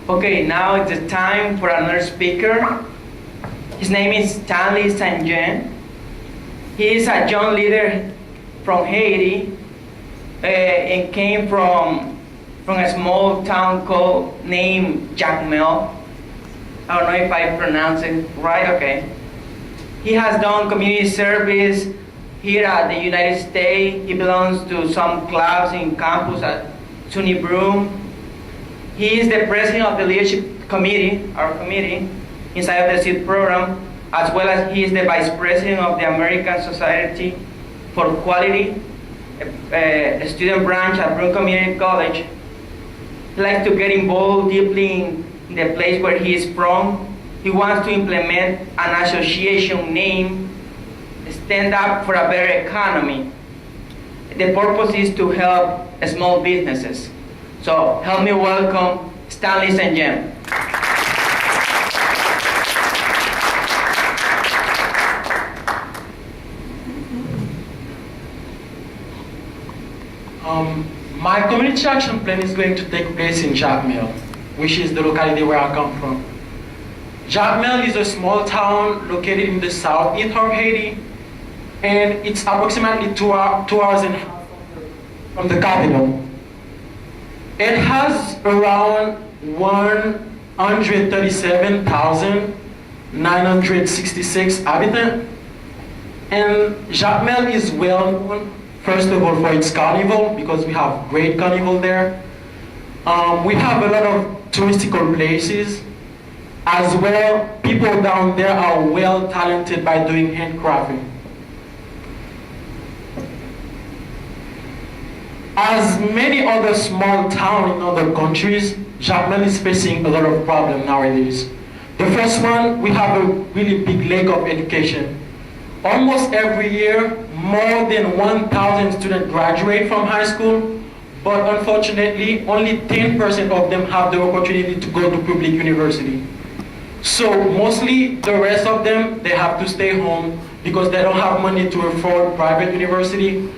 Okay, now it's the time for another speaker. His name is Stanley. He is a young leader from Haiti and came from a small town named Jacmel. I don't know if I pronounce it right, okay. He has done community service here at the United States. He belongs to some clubs in campus at SUNY Broome. He is the president of the leadership committee, our committee, inside of the SEED program, as well as he is the vice president of the American Society for Quality, a student branch at Broome Community College. He likes to get involved deeply in the place where he is from. He wants to implement an association named Stand Up for a Better Economy. The purpose is to help small businesses. So help me welcome Stanley. My community action plan is going to take place in Jacmel, which is the locality where I come from. Jacmel is a small town located in the southeast of Haiti, and it's approximately 2 hours and a half from the capital. It has around 137,966 inhabitants, and Jacmel is well known, first of all, for its carnival, because we have great carnival there. We have a lot of touristical places. As well, people down there are well talented by doing handcrafting. As many other small towns in other countries, Jacmel is facing a lot of problems nowadays. The first one, we have a really big lack of education. Almost every year, more than 1,000 students graduate from high school, but unfortunately, only 10% of them have the opportunity to go to public university. So mostly the rest of them, they have to stay home because they don't have money to afford private university.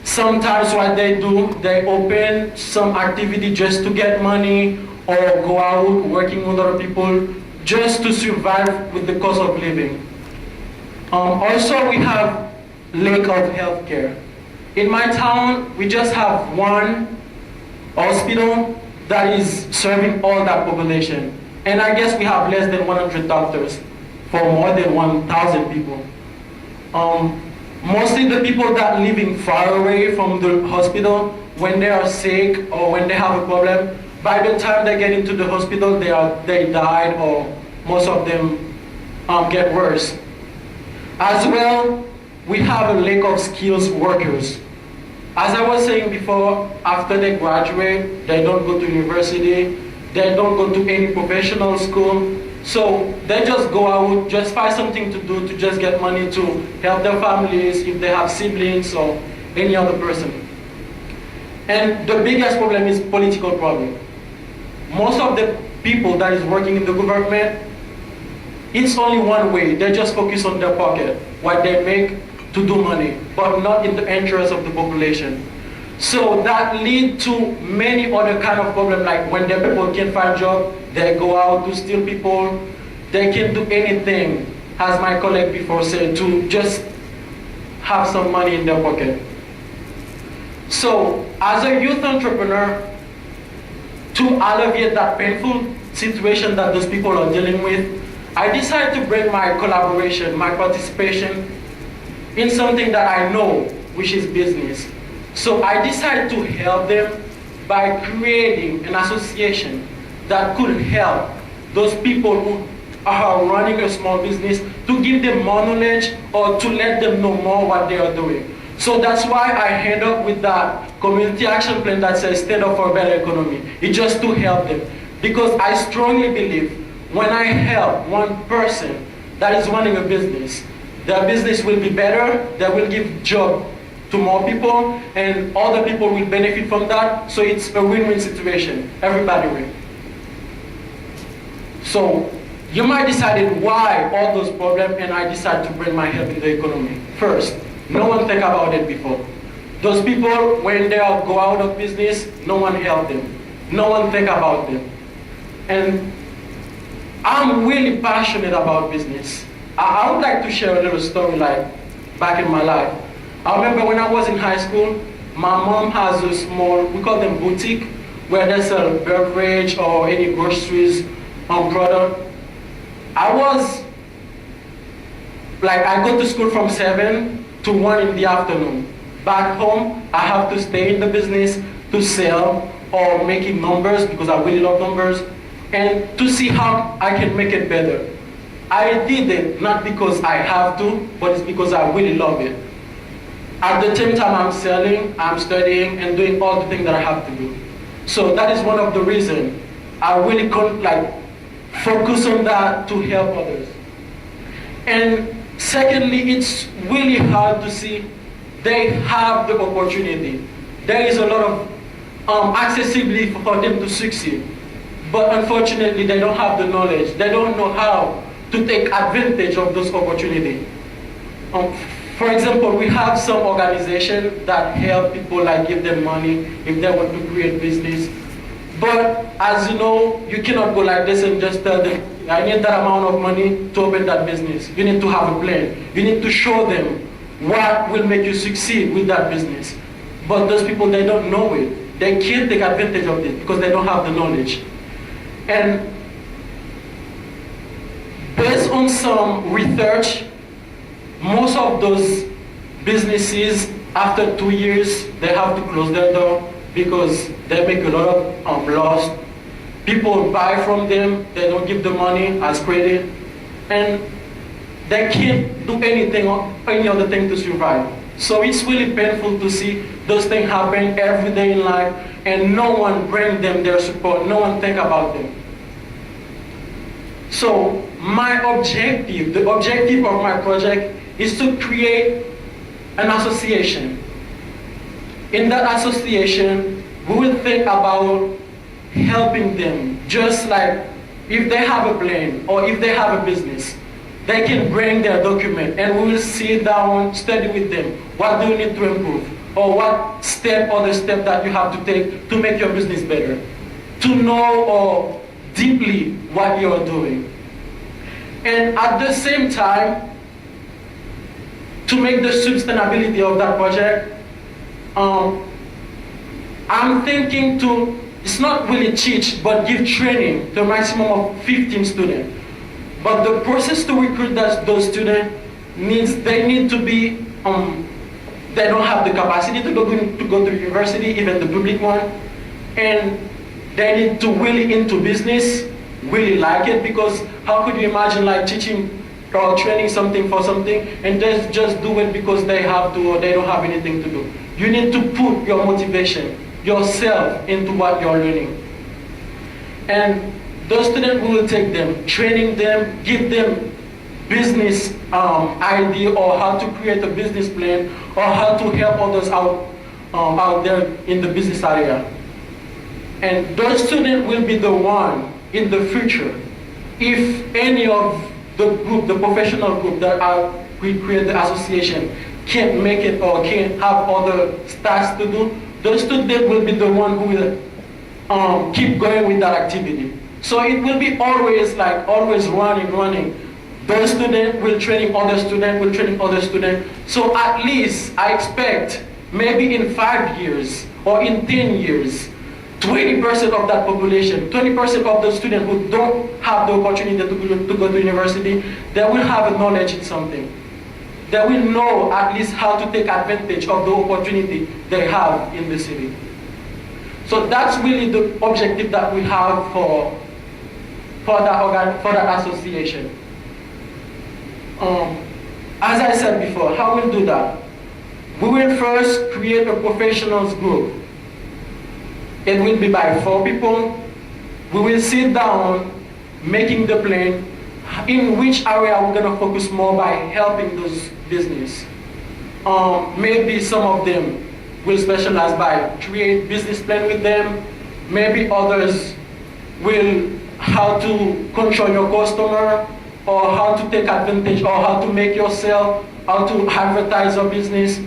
Sometimes what they do, they open some activity just to get money or go out working with other people just to survive with the cost of living. Also, we have lack of healthcare. In my town, we just have one hospital that is serving all that population. And I guess we have less than 100 doctors for more than 1,000 people. Mostly the people that are living far away from the hospital, when they are sick or when they have a problem, by the time they get into the hospital, they died, or most of them get worse. As well, we have a lack of skilled workers. As I was saying before, after they graduate, they don't go to university, they don't go to any professional school, so they just go out, just find something to do to just get money to help their families if they have siblings or any other person. And the biggest problem is political problem. Most of the people that is working in the government, it's only one way. They just focus on their pocket, what they make to do money, but not in the interest of the population. So that leads to many other kind of problems, like when the people can't find job, they go out to steal people. They can do anything, as my colleague before said, to just have some money in their pocket. So as a youth entrepreneur, to alleviate that painful situation that those people are dealing with, I decided to bring my collaboration, my participation in something that I know, which is business. So I decided to help them by creating an association that could help those people who are running a small business, to give them more knowledge or to let them know more what they are doing. So that's why I end up with that community action plan that says stand up for a better economy. It's just to help them. Because I strongly believe when I help one person that is running a business, their business will be better, they will give job to more people, and other people will benefit from that. So it's a win-win situation. Everybody wins. So you might decide why all those problems, and I decide to bring my help in the economy. First, no one think about it before. Those people, when they go out of business, no one help them. No one think about them. And I'm really passionate about business. I would like to share a little story like back in my life. I remember when I was in high school, my mom has a small, we call them boutique, where they sell beverage or any groceries product. I go to school from 7 to 1 in the afternoon. Back home, I have to stay in the business to sell or making numbers because I really love numbers, and to see how I can make it better. I did it not because I have to, but it's because I really love it. At the same time I'm selling, I'm studying, and doing all the things that I have to do. So that is one of the reasons I really focus on that to help others. And secondly, it's really hard to see they have the opportunity. There is a lot of accessibility for them to succeed. But unfortunately, they don't have the knowledge. They don't know how to take advantage of those opportunities. For example, we have some organizations that help people, give them money if they want to create business. But as you know, you cannot go like this and just tell them, I need that amount of money to open that business. You need to have a plan. You need to show them what will make you succeed with that business. But those people, they don't know it. They can't take advantage of it because they don't have the knowledge. And based on some research, most of those businesses, after 2 years, they have to close their door because they make a lot of loss. People buy from them, they don't give the money as credit, and they can't do anything or any other thing to survive. So it's really painful to see those things happen every day in life, and no one bring them their support, no one think about them. So my objective, the objective of my project is to create an association. In that association, we will think about helping them, just like if they have a plan or if they have a business, they can bring their document and we will sit down, study with them. What do you need to improve? Or what step or the step that you have to take to make your business better? To know or deeply what you are doing. And at the same time, to make the sustainability of that project, I'm thinking to, it's not really teach, but give training to a maximum of 15 students. But the process to recruit those students they need to be, they don't have the capacity to go to university, even the public one, and they need to really into business, really like it, because how could you imagine teaching or training something for something and they just do it because they have to or they don't have anything to do. You need to put your motivation, yourself into what you're learning. And those students, we will take them, training them, give them business idea or how to create a business plan or how to help others out there in the business area. And those students will be the one in the future, if any of the group, the professional group that we create the association can't make it or can't have other tasks to do, those students will be the one who will keep going with that activity. So it will be always running. Those students will training other students, So at least I expect maybe in 5 years or in 10 years, 20% of that population, 20% of the students who don't have the opportunity to go to university, they will have a knowledge in something. They will know at least how to take advantage of the opportunity they have in the city. So that's really the objective that we have for that association. As I said before, how we'll do that? We will first create a professionals group. It will be by 4 people. We will sit down, making the plan, in which area we're gonna focus more by helping those business. Maybe some of them will specialize by create business plan with them. Maybe others will how to control your customer, or how to take advantage, or how to make yourself, how to advertise your business.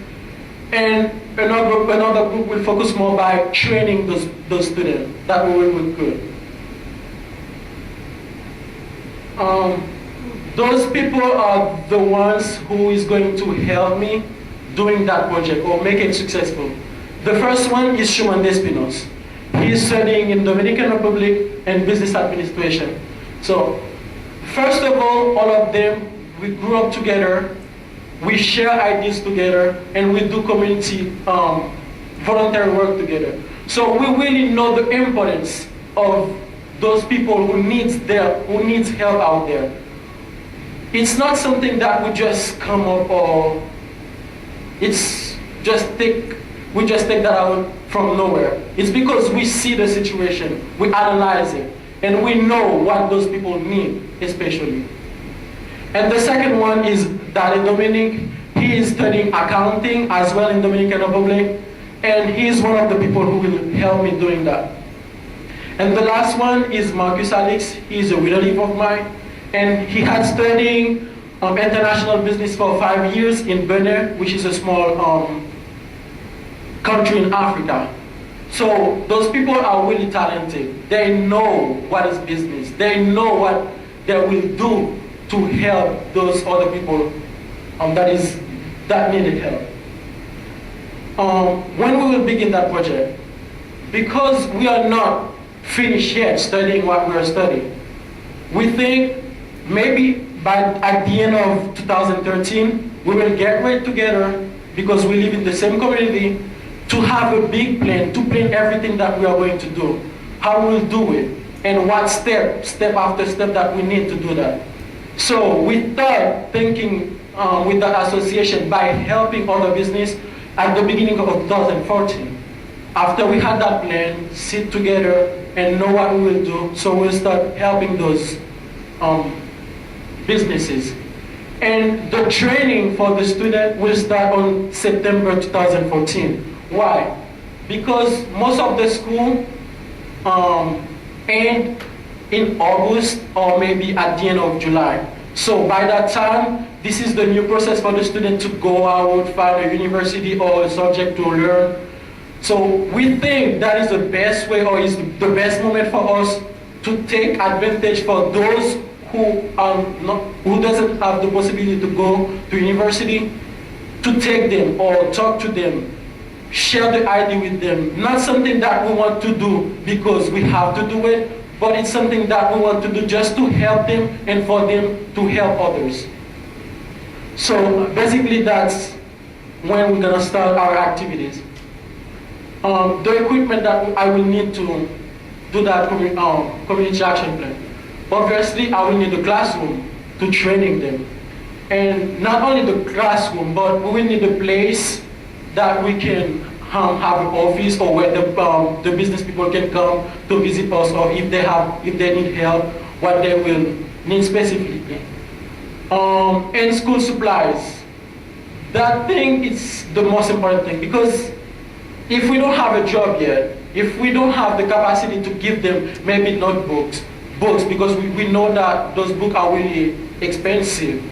And another group will focus more by training those students that we will recruit. Those people are the ones who is going to help me doing that project or make it successful. The first one is Shuman Despinos. He is studying in Dominican Republic and business administration. So, first of all of them, we grew up together, we share ideas together, and we do community voluntary work together. So we really know the importance of those people who needs help out there. It's not something that we just come up or we just take that out from nowhere. It's because we see the situation, we analyze it, and we know what those people need, especially. And the second one is Daddy Dominic. He is studying accounting as well in Dominican Republic, and he is one of the people who will help me doing that. And the last one is Marcus Alex. He is a relative of mine, and he had studying international business for 5 years in Broome, which is a small country in Africa. So those people are really talented. They know what is business. They know what they will do to help those other people that needed help. When we will begin that project, because we are not finished yet studying what we are studying, we think maybe at the end of 2013, we will get right together, because we live in the same community, to have a big plan, to plan everything that we are going to do, how we'll do it, and what step after step that we need to do that. So we start thinking with the association by helping other business at the beginning of 2014. After we had that plan, sit together and know what we will do, so we'll start helping those businesses. And the training for the student will start on September 2014. Why? Because most of the school end in August or maybe at the end of July. So by that time, this is the new process for the student to go out, find a university or a subject to learn. So we think that is the best way, or is the best moment for us to take advantage for those who doesn't have the possibility to go to university, to take them or talk to them, share the idea with them. Not something that we want to do because we have to do it, but it's something that we want to do just to help them and for them to help others. So basically that's when we're gonna start our activities. The equipment that I will need to do that community action plan. Obviously, I will need a classroom to training them. And not only the classroom, but we will need a place that we can have an office, or where the business people can come to visit us, or if they need help, what they will need specifically. And school supplies. That thing is the most important thing, because if we don't have a job yet, if we don't have the capacity to give them maybe notebooks, books, because we know that those books are really expensive.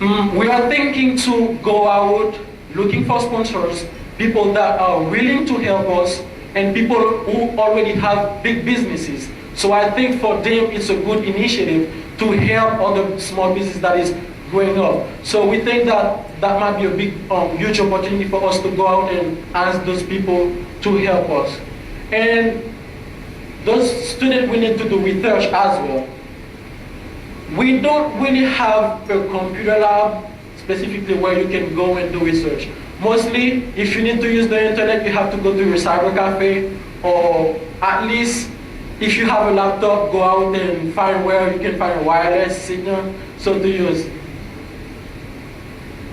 We are thinking to go out looking for sponsors, people that are willing to help us, and people who already have big businesses. So I think for them it's a good initiative to help other small business that is growing up. So we think that that might be a big, huge opportunity for us to go out and ask those people to help us. And those students, we need to do research as well. We don't really have a computer lab specifically where you can go and do research. Mostly, if you need to use the internet, you have to go to your cyber cafe, or at least if you have a laptop, go out and find where you can find a wireless signal so to use.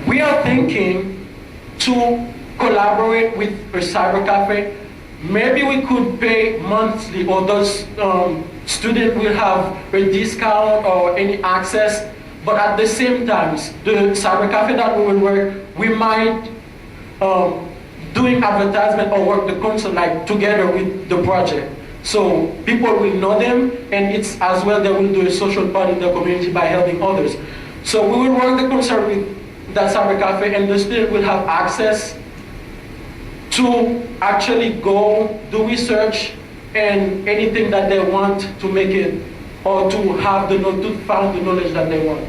We are thinking to collaborate with a cyber cafe. Maybe we could pay monthly, or those students will have a discount or any access. But at the same time, the cyber cafe that we will work, we might doing advertisement or work the concert like together with the project. So people will know them, and it's as well they will do a social part in the community by helping others. So we will work the concert with that cyber cafe, and the student will have access to actually go do research and anything that they want to make it, or to have to find the knowledge that they want.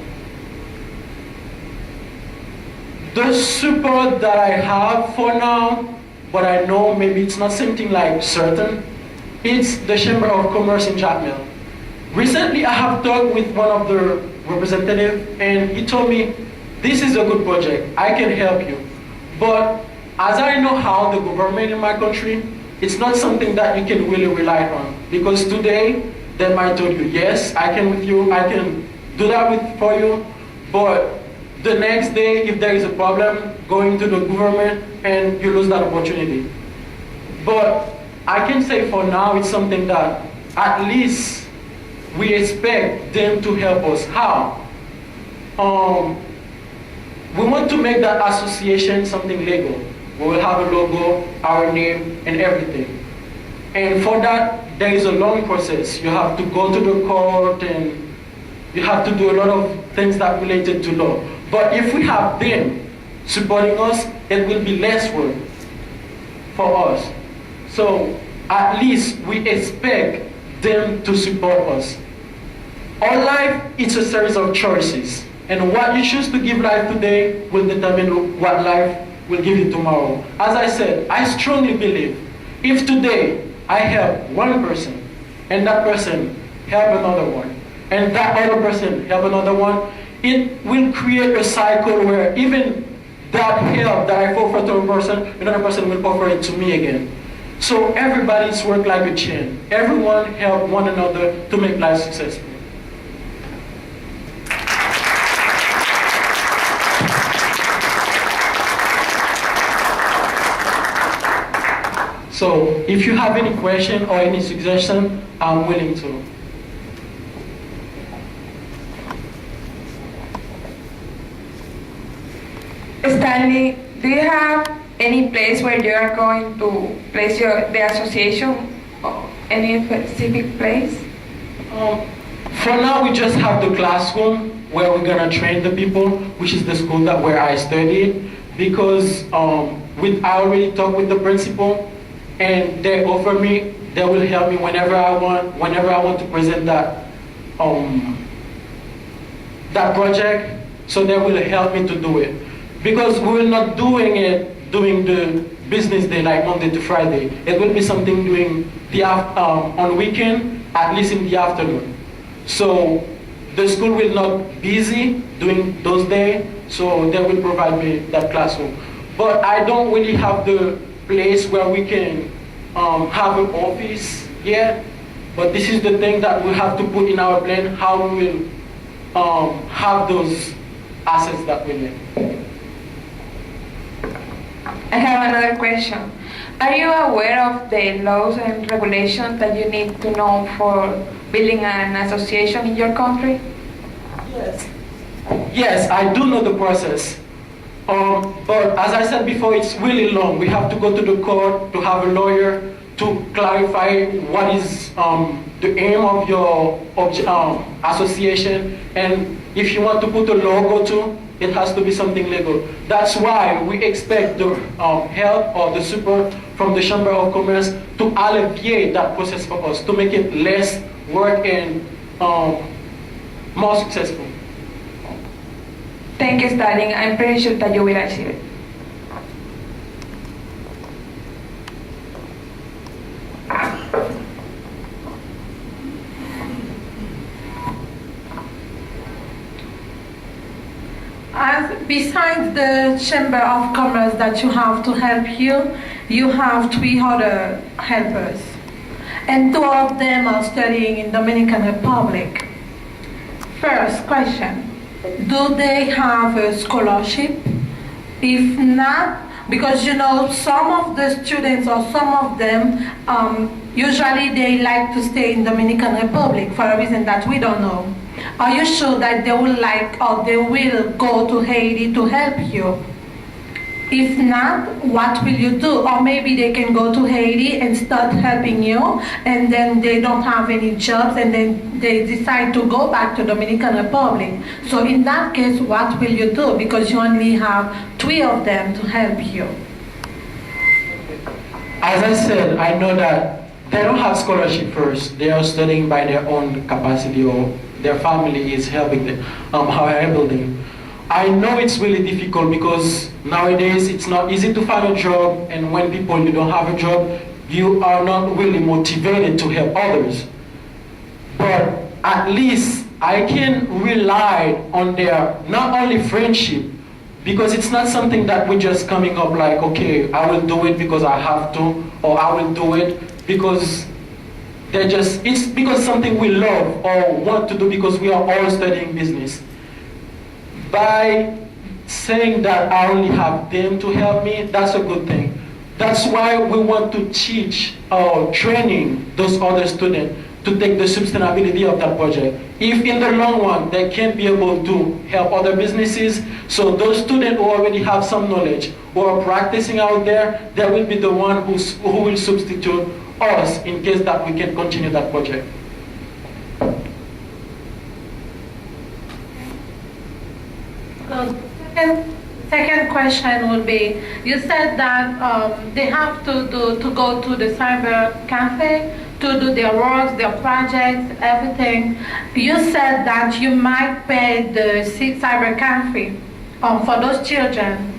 The support that I have for now, but I know maybe it's not something like certain, it's the Chamber of Commerce in Jacmel. Recently I have talked with one of the representatives, and he told me, this is a good project, I can help you. But as I know how the government in my country, it's not something that you can really rely on. Because today, they might tell you, yes, I can with you, I can do that for you, but the next day, if there is a problem, going to the government and you lose that opportunity. But I can say for now, it's something that at least we expect them to help us. How? We want to make that association something legal. We will have a logo, our name, and everything. And for that, there is a long process. You have to go to the court, and you have to do a lot of things that related to law. But if we have them supporting us, it will be less work for us. So at least we expect them to support us. Our life is a series of choices. And what you choose to give life today will determine what life will give you tomorrow. As I said, I strongly believe if today I help one person, and that person help another one, and that other person help another one, it will create a cycle where even that help that I offer to a person, another person will offer it to me again. So everybody's work like a chain. Everyone help one another to make life successful. So if you have any question or any suggestion, I'm willing to. Stanley, do you have any place where you are going to place the association, or any specific place? For now, we just have the classroom where we're gonna train the people, which is the school where I studied, because I already talked with the principal, and they offer me, they will help me whenever I want to present that that project, so they will help me to do it. Because we will not doing the business day like Monday to Friday. It will be something doing on weekend, at least in the afternoon. So the school will not busy doing those days, so they will provide me that classroom. But I don't really have the place where we can have an office yet. But this is the thing that we have to put in our plan, how we will have those assets that we need. I have another question. Are you aware of the laws and regulations that you need to know for building an association in your country? Yes. Yes, I do know the process. But as I said before, it's really long. We have to go to the court to have a lawyer to clarify what is the aim of your association, and if you want to put a logo too, it has to be something legal. That's why we expect the help or the support from the Chamber of Commerce to alleviate that process for us, to make it less work and more successful. Thank you, Stanley. I'm pretty sure that you will achieve it. Besides the Chamber of Commerce that you have to help you, you have 3 other helpers. And 2 of them are studying in Dominican Republic. First question, do they have a scholarship? If not, Because some of the students or some of them, usually they like to stay in Dominican Republic for a reason that we don't know. Are you sure that they will like or they will go to Haiti to help you? If not, what will you do? Or maybe they can go to Haiti and start helping you, and then they don't have any jobs, and then they decide to go back to Dominican Republic. So in that case, what will you do? Because you only have 3 of them to help you. As I said, I know that they don't have scholarship first. They are studying by their own capacity, or their family is helping them, helping them. I know it's really difficult because nowadays it's not easy to find a job, and when you don't have a job, you are not really motivated to help others. But at least I can rely on their not only friendship, because it's not something that we're just coming up like, okay, I will do it because I have to, or I will do it because it's because something we love or want to do because we are all studying business. By saying that I only have them to help me, that's a good thing. That's why we want to teach or training those other students to take the sustainability of that project. If in the long run they can't be able to help other businesses, so those students who already have some knowledge, who are practicing out there, they will be the one who will substitute us in case that we can continue that project. So second question would be, you said that they have to go to the cyber cafe to do their works, their projects, everything. You said that you might pay the cyber cafe for those children.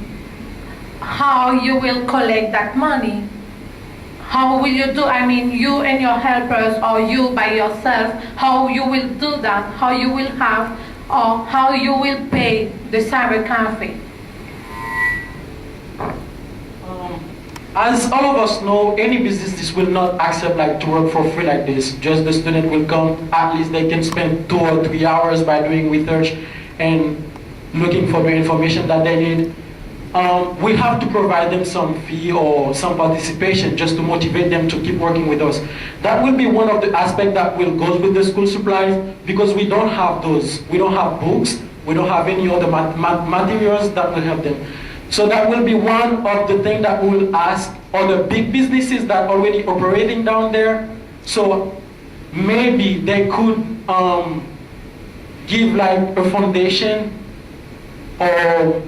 How you will collect that money? How will you do? I mean, you and your helpers, or you by yourself, how you will do that? How you will have, or how you will pay the cyber cafe? As all of us know, any business will not accept to work for free like this. Just the student will come, at least they can spend 2 or 3 hours by doing research and looking for the information that they need. We have to provide them some fee or some participation just to motivate them to keep working with us. That will be one of the aspects that will go with the school supplies, because we don't have those. We don't have books, we don't have any other materials that will help them. So that will be one of the things that we will ask other big businesses that are already operating down there. So maybe they could give a foundation, or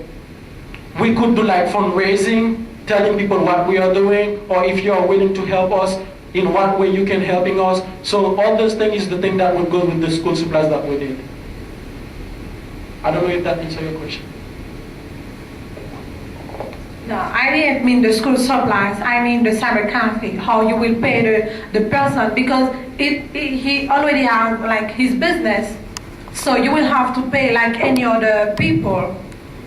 we could do fundraising, telling people what we are doing, or if you are willing to help us, in what way you can helping us. So all those things is the thing that will go with the school supplies that we need. I don't know if that answers your question. No, I didn't mean the school supplies. I mean the cyber cafe. How you will pay the person, because he already has his business, so you will have to pay like any other people.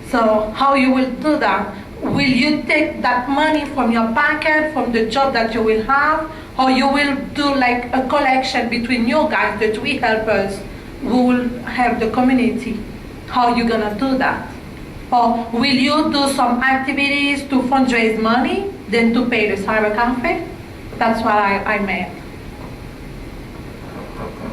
So how you will do that? Will you take that money from your pocket, from the job that you will have, or you will do a collection between you guys, the 3 helpers who will help the community? How you gonna do that? Or will you do some activities to fundraise money, then to pay the cyber cafe? That's what I meant.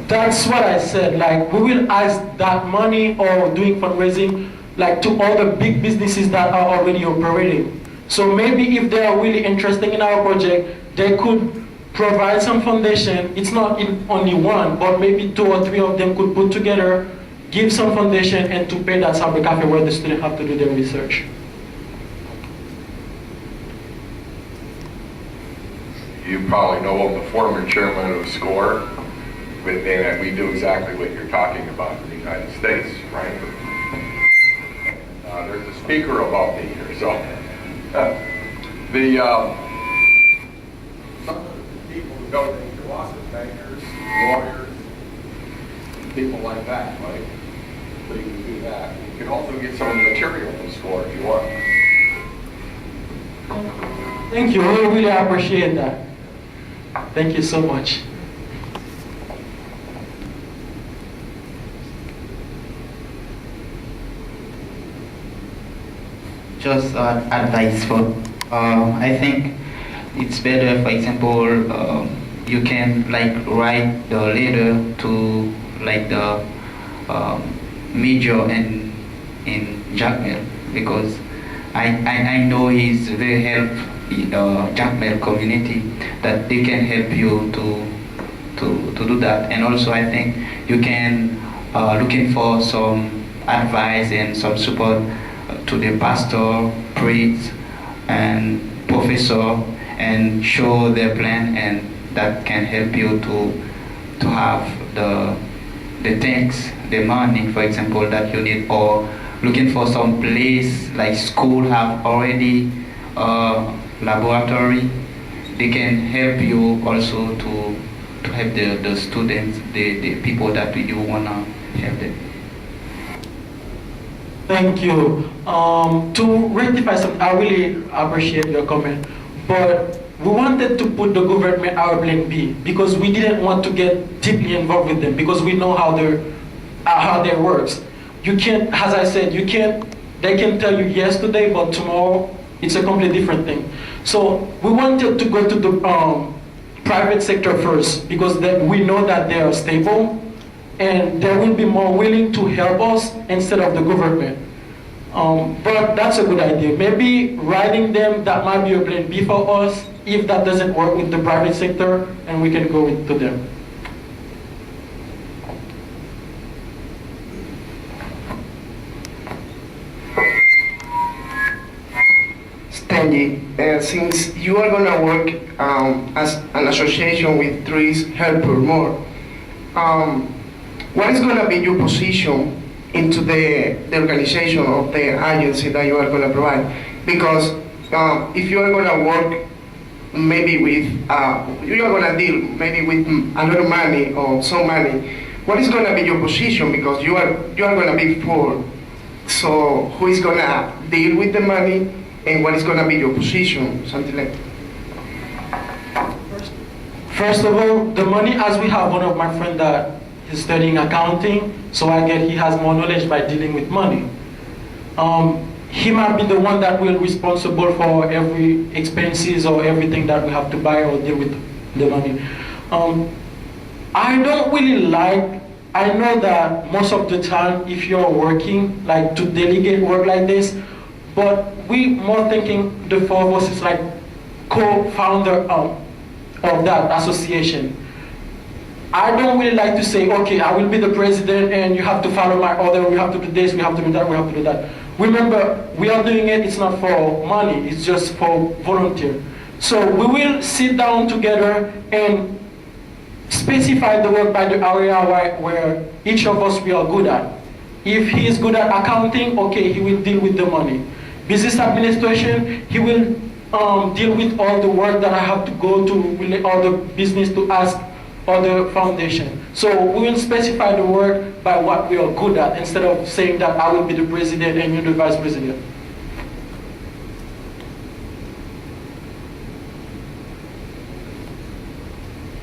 That's what I said. We will ask that money or doing fundraising to all the big businesses that are already operating. So maybe if they are really interested in our project, they could provide some foundation. It's not only one, but maybe 2 or 3 of them could put together, give some foundation, and to pay that cyber cafe where the students have to do their research. You probably know of the former chairman of SCORE, and we do exactly what you're talking about in the United States, right? There's a speaker above me here, so some of the people who donate to us are bankers, lawyers, people like that, right? So you can do that. You can also get some of the material from SCORE if you want. Thank you. We really appreciate that. Thank you so much. Just advice for I think it's better, for example, you can like write the letter to like the major in Jackmel, because I know he's very help Jackmel community, that they can help you to do that. And also I think you can looking for some advice and some support to the pastor, priest, and professor, and show their plan, and that can help you to have the things, the money, for example, that you need, or looking for some place like school have already laboratory. They can help you also to help the students, the people that you wanna help them. Thank you. To rectify something, I really appreciate your comment, but we wanted to put the government our plan B, because we didn't want to get deeply involved with them, because we know how they works. You can't, as I said, you can't. They can tell you yes today, but tomorrow it's a completely different thing. So we wanted to go to the private sector first, because then we know that they are stable and they will be more willing to help us instead of the government. But that's a good idea. Maybe writing them, that might be a plan B for us if that doesn't work with the private sector, and we can go to them. Stanley, since you are going to work as an association with trees help or more, what is going to be your position into the organization of the agency that you are going to provide? Because if you are going to work maybe with, you are going to deal maybe with a lot of money or some money, what is going to be your position? Because you are going to be poor. So who is going to deal with the money, and what is going to be your position? Something like that. First of all, the money, as we have one of my friends that is studying accounting, so I get he has more knowledge by dealing with money. He might be the one that will be responsible for every expenses or everything that we have to buy or deal with the money. I don't really like, I know that most of the time if you're working, like to delegate work like this, but we more thinking the four of us is like co-founder of that association. I don't really like to say, okay, I will be the president and you have to follow my order, we have to do this, we have to do that, we have to do that. Remember, we are doing it, it's not for money, it's just for volunteer. So we will sit down together and specify the work by the area where each of us we are good at. If he is good at accounting, okay, he will deal with the money. Business administration, he will deal with all the work that I have to go to all the business to ask other foundation. So we will specify the work by what we are good at, instead of saying that I will be the president and you're the vice president.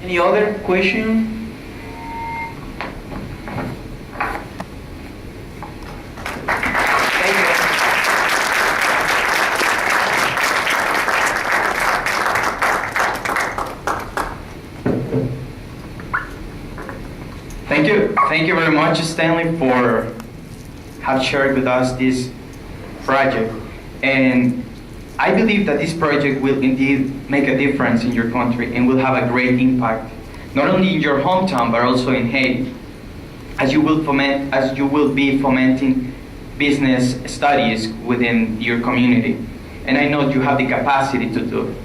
Any other question? Thank you very much, Stanley, for have shared with us this project. And I believe that this project will indeed make a difference in your country and will have a great impact, not only in your hometown, but also in Haiti, as you will be fomenting business studies within your community. And I know you have the capacity to do it.